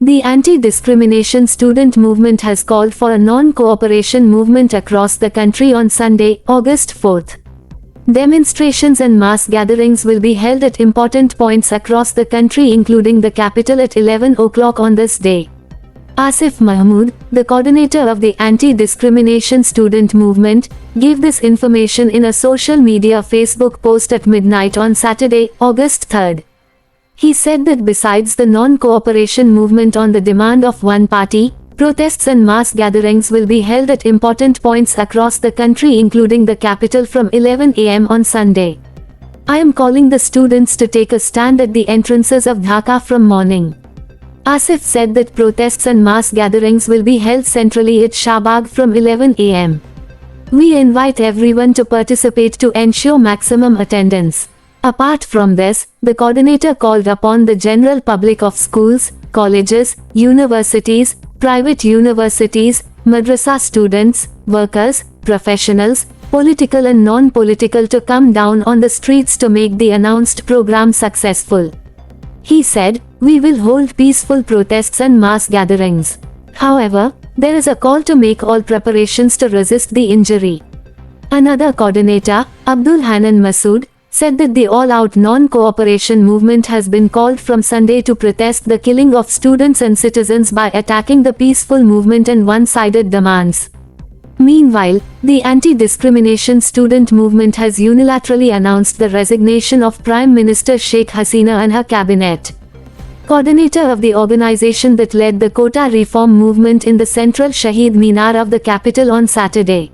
The anti-discrimination student movement has called for a non-cooperation movement across the country on Sunday, August 4th. Demonstrations and mass gatherings will be held at important points across the country, including the capital at 11 o'clock on this day. Asif Mahmood, the coordinator of the anti-discrimination student movement, gave this information in a social media Facebook post at midnight on Saturday, August 3rd. He said that besides the non-cooperation movement on the demand of one party, protests and mass gatherings will be held at important points across the country, including the capital from 11 a.m. on Sunday. I am calling the students to take a stand at the entrances of Dhaka from morning. Asif said that protests and mass gatherings will be held centrally at Shahbag from 11 a.m. We invite everyone to participate to ensure maximum attendance. Apart from this, the coordinator called upon the general public of schools, colleges, universities, private universities, madrasa students, workers, professionals, political and non-political to come down on the streets to make the announced program successful. He said, "We will hold peaceful protests and mass gatherings. However, there is a call to make all preparations to resist the injury." Another coordinator, Abdul Hanan Masood, said that the all-out non-cooperation movement has been called from Sunday to protest the killing of students and citizens by attacking the peaceful movement and one-sided demands. Meanwhile, the anti-discrimination student movement has unilaterally announced the resignation of Prime Minister Sheikh Hasina and her cabinet. Coordinator of the organization that led the quota reform movement in the central Shahid Minar of the capital on Saturday,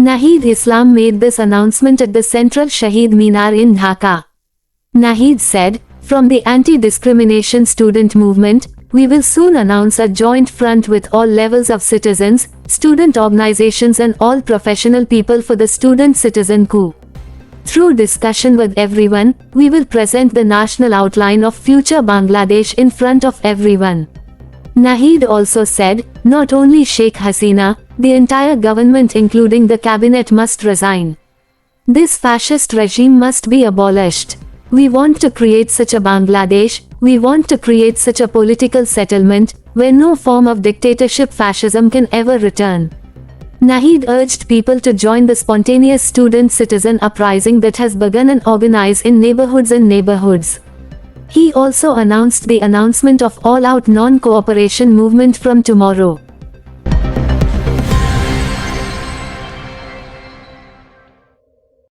Naheed Islam, made this announcement at the central Shahid Minar in Dhaka. Naheed said, "From the anti-discrimination student movement, we will soon announce a joint front with all levels of citizens, student organizations and all professional people for the student-citizen coup. Through discussion with everyone, we will present the national outline of future Bangladesh in front of everyone." Naheed also said, "Not only Sheikh Hasina, the entire government including the cabinet must resign. This fascist regime must be abolished. We want to create such a Bangladesh, we want to create such a political settlement, where no form of dictatorship fascism can ever return." Naheed urged people to join the spontaneous student-citizen uprising that has begun and organize in neighborhoods. He also announced the announcement of all-out non-cooperation movement from tomorrow.